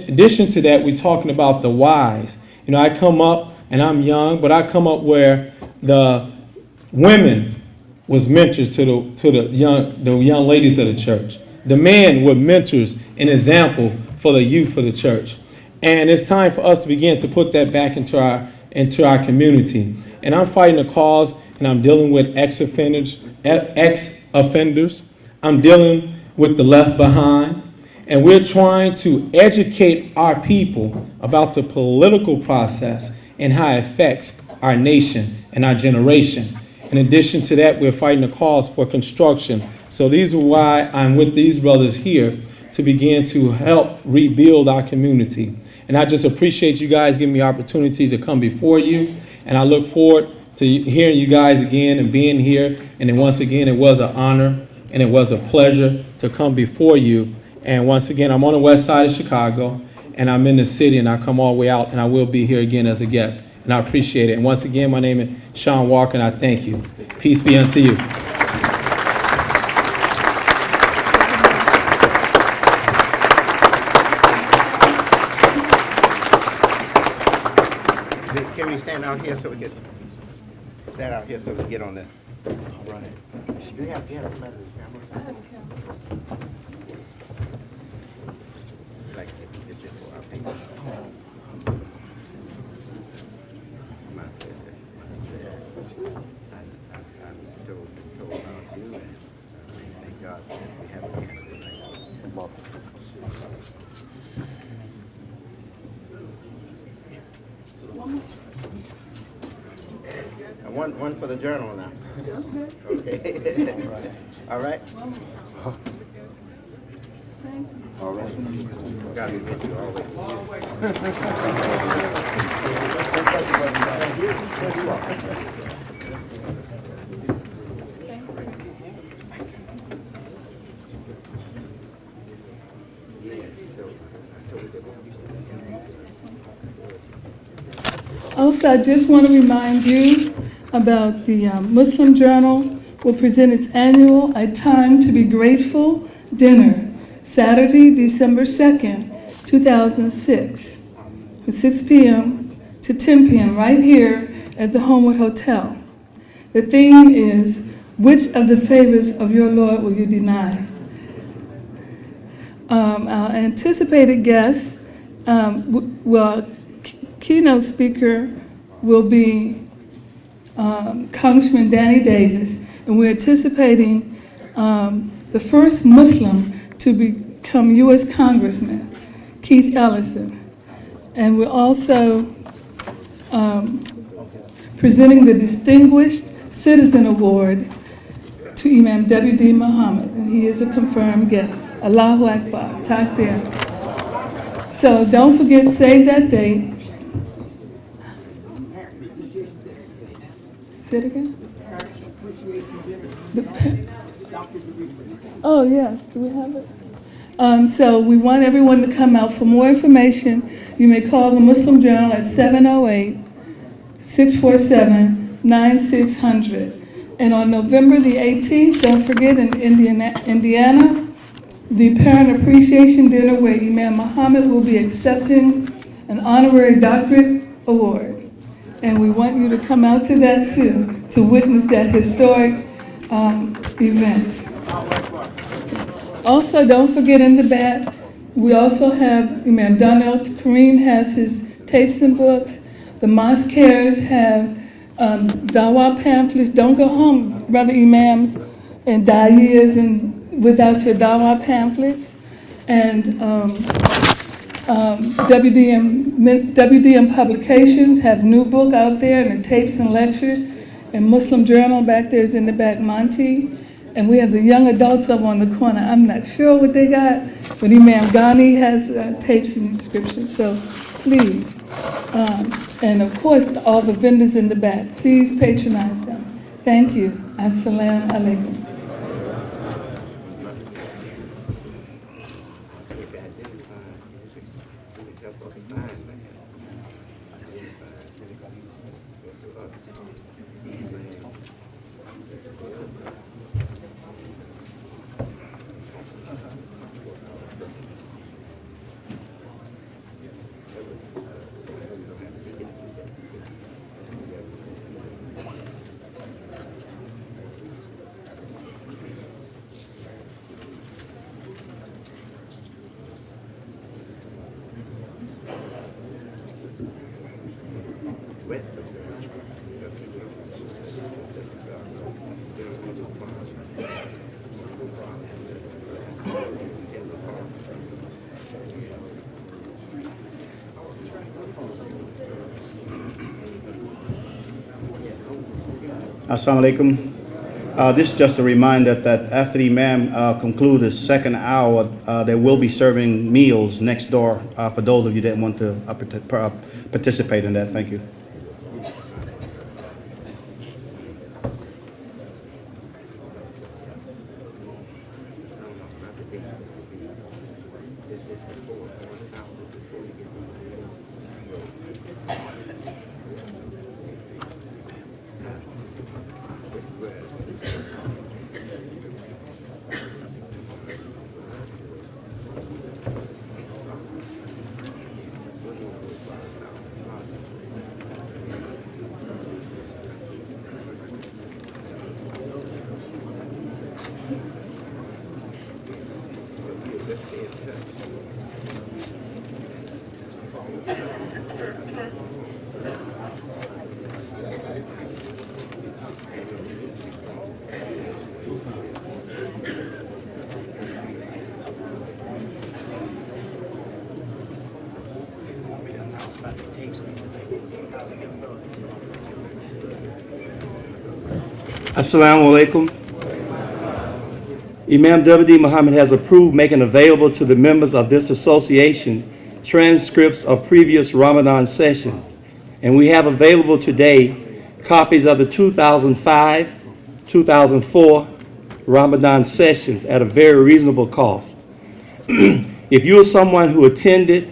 addition to that, we're talking about the wise. You know, I come up, and I'm young, but I come up where the women was mentors to the young ladies of the church. The men were mentors and example for the youth of the church. And it's time for us to begin to put that back into our community. And I'm fighting a cause, and I'm dealing with ex-offenders. I'm dealing with the left behind. And we're trying to educate our people about the political process and how it affects our nation and our generation. In addition to that, we're fighting a cause for construction. So these are why I'm with these brothers here, to begin to help rebuild our community. And I just appreciate you guys giving me the opportunity to come before you. And I look forward to hearing you guys again and being here. And then once again, it was an honor and it was a pleasure to come before you. And once again, I'm on the west side of Chicago, and I'm in the city, and I come all the way out, and I will be here again as a guest. And I appreciate it. And once again, my name is Sean Walker, and I thank you. Peace be unto you. Can we stand out here so we get on the? All right. Do you have a camera? I have a camera. Like, it's just for our people. told about you, and thank God that we have a candidate like one for the journal now. Okay. All right. All right. God be with you always. Also, I just want to remind you about the Muslim Journal will present its annual A Time to Be Grateful dinner, Saturday, December 2nd, 2006, from 6 p.m. to 10 p.m. right here at the Homewood Hotel. The theme is, which of the favors of your Lord will you deny? Our anticipated guest, keynote speaker will be Congressman Danny Davis, and we're anticipating the first Muslim to become U.S. Congressman, Keith Ellison. And we're also presenting the Distinguished Citizen Award to Imam W.D. Mohammed, and he is a confirmed guest. Allahu Akbar, Takbir. So don't forget, save that date. Say it again? Oh, yes, do we have it? So we want everyone to come out. For more information, you may call the Muslim Journal at 708-647-9600. And on November the 18th, don't forget, in Indiana, the Parent Appreciation Dinner where Imam Mohammed will be accepting an honorary doctorate award. And we want you to come out to that too, to witness that historic event. Also, don't forget in the back, we also have Imam Donald Kareem has his tapes and books. The mosque cares have dawah pamphlets. Don't go home, brother imams and da'iyas, and without your dawah pamphlets. And WDM Publications have new book out there, and the tapes and lectures. And Muslim Journal back there is in the back, Monty. And we have the young adults up on the corner. I'm not sure what they got, but Imam Ghani has tapes and inscriptions. So please, and of course, all the vendors in the back, please patronize them. Thank you. Assalamu alaikum. Assalamu alaikum. This is just a reminder that after the Imam concludes the second hour, they will be serving meals next door for those of you that want to participate in that. Thank you. Assalamu alaikum. Imam W.D. Mohammed has approved making available to the members of this association transcripts of previous Ramadan sessions. And we have available today copies of the 2005, 2004 Ramadan sessions at a very reasonable cost. If you are someone who attended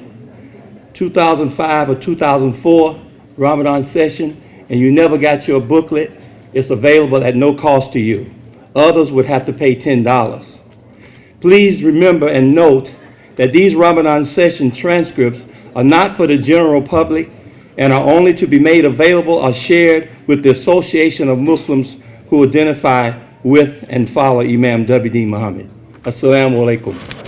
2005 or 2004 Ramadan session and you never got your booklet, it's available at no cost to you. Others would have to pay $10. Please remember and note that these Ramadan session transcripts are not for the general public and are only to be made available or shared with the Association of Muslims who identify with and follow Imam W.D. Muhammad. Assalamu alaikum.